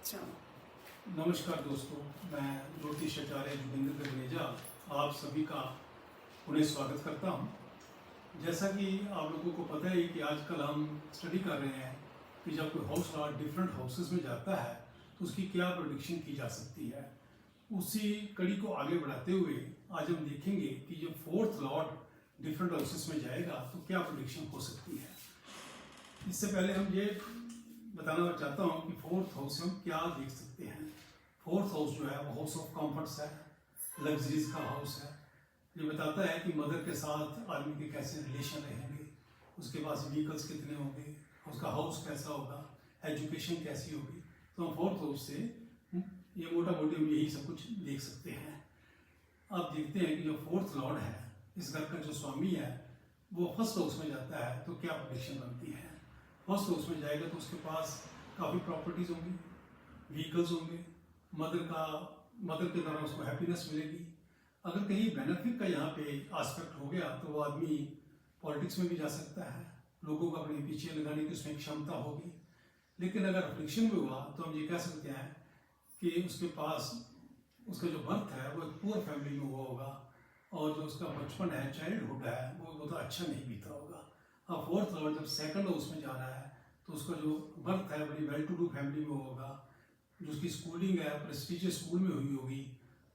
नमस्कार दोस्तों, मैं ज्योतिष आचार्य जोगिंदर गगनेजा आप सभी का पुनः स्वागत करता हूं। जैसा कि आप लोगों को पता है कि आजकल हम स्टडी कर रहे हैं कि जब कोई हाउस लॉर्ड डिफरेंट हाउसेस में जाता है तो उसकी क्या प्रेडिक्शन की जा सकती है। उसी कड़ी को आगे बढ़ाते हुए आज हम देखेंगे कि जब फोर्थ लॉर्ड डिफरेंट हाउसेस में जाएगा तो क्या प्रेडिक्शन हो सकती है। इससे पहले हम ये बताना चाहता हूँ कि फोर्थ हाउस हम क्या देख सकते हैं। फोर्थ हाउस जो है वो हाउस ऑफ कंफर्ट्स है, लग्जरीज का हाउस है। ये बताता है कि मदर के साथ आदमी के कैसे रिलेशन रहेंगे, उसके पास व्हीकल्स कितने होंगे, उसका हाउस कैसा होगा, एजुकेशन कैसी होगी। तो हम फोर्थ हाउस से ये मोटा मोटी हम यही सब कुछ देख सकते हैं। अब देखते हैं कि जो फोर्थ लॉर्ड है, इस घर का जो स्वामी है, वो फर्स्ट हाउस में जाता है तो क्या प्रेडिक्शन बनती है। फर्स्ट हाउस में जाएगा तो उसके पास काफ़ी प्रॉपर्टीज होंगी, व्हीकल्स होंगे, मदर के द्वारा उसको हैप्पीनेस मिलेगी। अगर कहीं बेनिफिट का यहाँ पे एस्पेक्ट हो गया तो वो आदमी पॉलिटिक्स में भी जा सकता है, लोगों को अपने पीछे लगाने की उसमें क्षमता होगी। लेकिन अगर अफिक्शन में हुआ तो हम ये कह सकते हैं कि उसके पास उसका जो बर्थ है वो एक पुअर फैमिली में हुआ होगा और जो उसका बचपन है, चाइल्डहुड है, वो तो अच्छा नहीं बीता होगा। अब फोर्थ लॉर्ड जब सेकंड हाउस में जा रहा है तो उसका जो बर्थ है बड़ी वेल टू डू फैमिली में होगा, जो उसकी स्कूलिंग है प्रेस्टीजियस स्कूल में हुई होगी,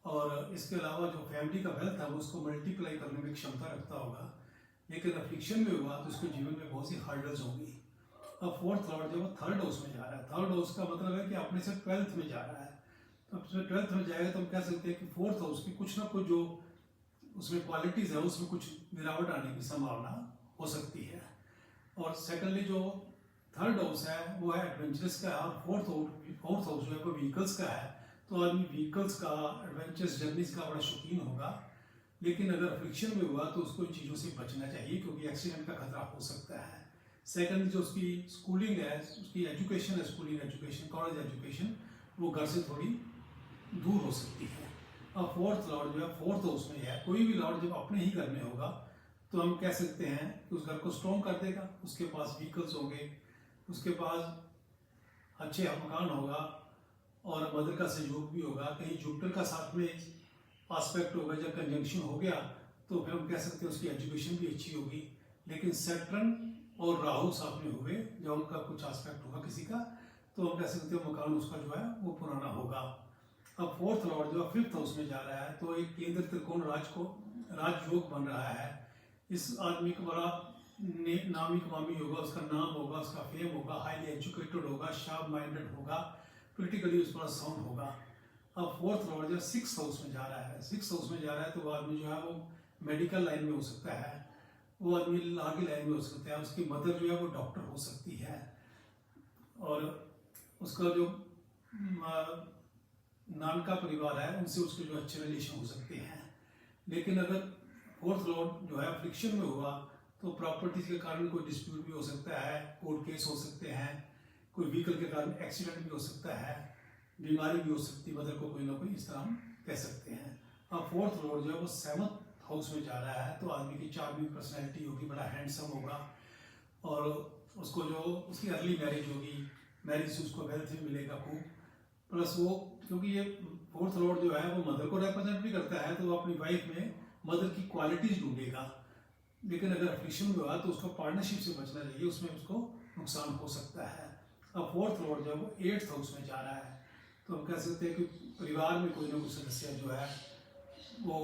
और इसके अलावा जो फैमिली का वेल्थ है वो उसको मल्टीप्लाई करने में क्षमता रखता होगा। लेकिन अफिक्शन में हुआ तो उसके जीवन में बहुत सी हार्डल्स होंगी। अब फोर्थ लॉर्ड जब वो थर्ड हाउस में जा रहा है, थर्ड हाउस का मतलब है कि अपने से 12th में जा रहा है। तो अपने 12th में जाएगा तो हम कह सकते हैं कि फोर्थ हाउस की कुछ ना कुछ जो उसमें क्वालिटीज़ है उसमें कुछ गिरावट आने की संभावना हो सकती है। और सेकेंडली जो थर्ड हाउस है वो है एडवेंचरस का, और फोर्थ हाउस जो है वो व्हीकल्स का है। तो आदमी व्हीकल्स का, एडवेंचरस जर्नीज का बड़ा शौकीन होगा। लेकिन अगर अफिक्शन में हुआ तो उसको इन चीज़ों से बचना चाहिए क्योंकि एक्सीडेंट का खतरा हो सकता है। सेकंड जो उसकी स्कूलिंग है, उसकी एजुकेशन है, स्कूलिंग एजुकेशन, कॉलेज एजुकेशन, वो घर से थोड़ी दूर हो सकती है। अब फोर्थ लॉर्ड जो है फोर्थ हाउस में है, कोई भी लॉर्ड जब अपने ही घर में होगा तो हम कह सकते हैं कि उस घर को स्ट्रॉन्ग कर देगा। उसके पास व्हीकल्स होंगे, उसके पास अच्छे मकान होगा और मदर का सहयोग भी होगा। कहीं जुपिटर का साथ में एस्पेक्ट होगा, जब कंजंक्शन हो गया तो फिर हम कह सकते हैं उसकी एजुकेशन भी अच्छी होगी। लेकिन सैटर्न और राहु साथ में हुए जब उनका कुछ एस्पेक्ट होगा किसी का, तो हम कह सकते हैं मकान उसका जो है वो पुराना होगा। अब फोर्थ लॉर्ड जो फिफ्थ हाउस में जा रहा है तो एक केंद्र त्रिकोण राजयोग बन रहा है। इस आदमी का बड़ा नामी कमामी होगा, उसका नाम होगा, उसका फेम होगा, हाईली एजुकेटेड होगा, शार्प माइंडेड होगा, पोलिटिकली उस पर साउंड होगा। अब फोर्थ लॉर्ड जो सिक्स हाउस में जा रहा है, सिक्स हाउस में जा रहा है तो वो आदमी जो है वो मेडिकल लाइन में हो सकता है, वो आदमी लॉ की लाइन में हो सकता है, उसकी मदर जो है वो डॉक्टर हो सकती है और उसका जो नानका परिवार है उनसे उसके जो अच्छे रिलेशन हो सकते हैं। लेकिन अगर फोर्थ लॉर्ड जो है अफिक्शन में हुआ तो प्रॉपर्टीज के कारण कोई डिस्प्यूट भी हो सकता है, कोर्ट केस हो सकते हैं, कोई व्हीकल के कारण एक्सीडेंट भी हो सकता है, बीमारी भी हो सकती है मदर को, कोई ना कोई, इस तरह हम कह सकते हैं। अब फोर्थ लॉर्ड जो है वो सेवंथ हाउस में जा रहा है तो आदमी की चार्मिंग पर्सनैलिटी होगी, बड़ा हैंडसम होगा और उसको जो उसकी अर्ली मैरिज होगी, मैरिज से उसको वेल्थ भी मिलेगा खूब। प्लस वो क्योंकि ये फोर्थ लॉर्ड जो है वो मदर को रिप्रेजेंट भी करता है तो वो अपनी वाइफ में मदर की क्वालिटीज ढूंढेगा। लेकिन अगर अफिक्शन में हुआ तो उसको पार्टनरशिप से बचना चाहिए, उसमें उसको नुकसान हो सकता है। अब फोर्थ लॉर्ड जब वो एट्थ हाउस में जा रहा है तो हम कह सकते हैं कि परिवार में कोई ना कोई सदस्य जो है वो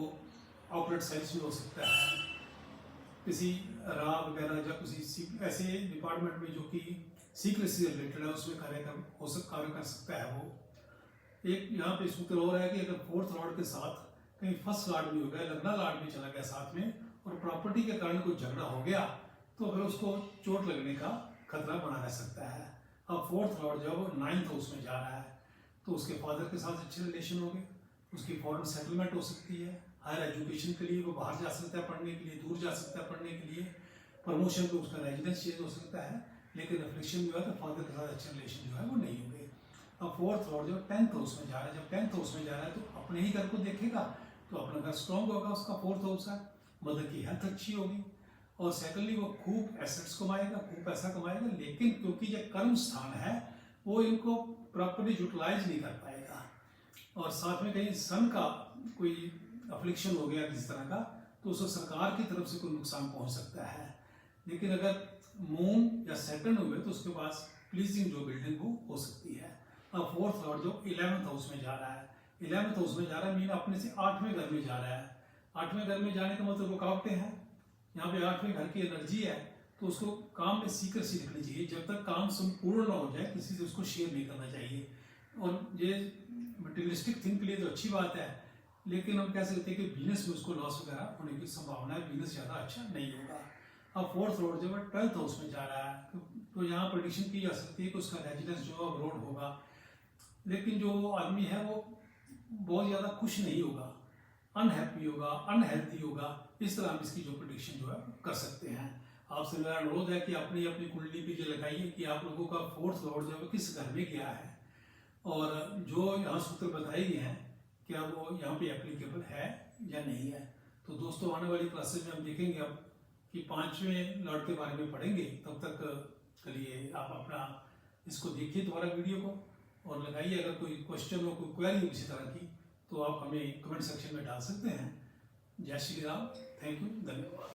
ऑपरेट साइंस में हो सकता है, किसी रॉ वगैरह या किसी ऐसे डिपार्टमेंट में जो कि सीक्रेसी से रिलेटेड है उसमें कार्य कर सकता है। वो एक यहाँ पे सूत्र और है कि अगर फोर्थ लॉर्ड के साथ कहीं फर्स्ट लॉर्ड भी हो गया, लग्ना लॉर्ड भी चला गया साथ में और प्रॉपर्टी के कारण कोई झगड़ा हो गया तो फिर उसको चोट लगने का खतरा बना रह सकता है। अब फोर्थ लॉर्ड जब नाइन्थ हाउस में जा रहा है तो उसके फादर के साथ अच्छे रिलेशन होंगे, उसकी फॉरेन सेटलमेंट हो सकती है, हायर एजुकेशन के लिए वो बाहर जा सकता है पढ़ने के लिए, दूर जा सकता है पढ़ने के लिए, प्रमोशन पे उसका रेजिडेंस चेंज हो सकता है। लेकिन अफिक्शन जो है तो फादर के साथ अच्छे रिलेशन जो है वो नहीं होंगे। अब फोर्थ लॉर्ड जो टेंथ हाउस में जा रहा है, जब टेंथ हाउस में जा रहा है तो अपने ही घर को देखेगा तो अपना घर स्ट्रॉन्ग होगा, उसका फोर्थ हाउस है, मदर की हेल्थ अच्छी होगी और सेकेंडली वो खूब एसेट्स कमाएगा, खूब पैसा कमाएगा। लेकिन क्योंकि ये कर्म स्थान है वो इनको प्रॉपरली यूटिलाइज नहीं कर पाएगा। और साथ में कहीं सन का कोई अफ्लिक्शन हो गया किसी तरह का तो उसको सरकार की तरफ से कोई नुकसान पहुंच सकता है। लेकिन अगर मून या सैटर्न हुए तो उसके पास प्लीजिंग जो बिल्डिंग वो हो सकती है। अब फोर्थ लॉर्ड जो 11th हाउस में जा रहा है, 11th हाउस में जा रहा है मीन अपने से 8वें घर में जा रहा है। 8वें घर में जाने का मतलब रुकावटें हैं। यहाँ पे 8वें घर की एनर्जी है तो उसको काम में सीक्रेसी रखनी चाहिए। जब तक काम संपूर्ण ना हो जाए किसी से उसको शेयर नहीं करना चाहिए। और ये मटेरियलिस्टिक थिंग के लिए तो अच्छी बात है, लेकिन हम कह सकते हैं कि बिजनेस में उसको लॉस वगैरह होने की संभावना है, बिजनेस ज़्यादा अच्छा नहीं होगा। अब फोर्थ लॉर्ड जब 12th हाउस में जा रहा है तो यहाँ प्रेडिक्शन की जा सकती है कि उसका रेजिडेंस जो है अब्रॉड होगा। लेकिन जो आदमी है वो बहुत ज़्यादा खुश नहीं होगा, अनहैप्पी होगा, अनहेल्थी होगा। इस तरह हम इसकी जो प्रेडिक्शन जो है कर सकते हैं। आपसे मेरा अनुरोध है कि अपनी अपनी कुंडली पे ये लगाइए कि आप लोगों का फोर्थ लॉर्ड जो है किस घर में गया है और जो यहाँ सूत्र बताए गए हैं क्या वो यहाँ पे एप्लीकेबल है या नहीं है। तो दोस्तों आने वाली क्लासेज में हम देखेंगे अब कि 5वें लॉर्ड के बारे में पढ़ेंगे। तब तक के लिए आप अपना इसको देखिए दोबारा वीडियो को और लगाइए। अगर कोई क्वेश्चन हो, कोई क्वेरी हो किसी तरह की तो आप हमें कमेंट सेक्शन में डाल सकते हैं। जय श्री राम, थैंक यू, धन्यवाद।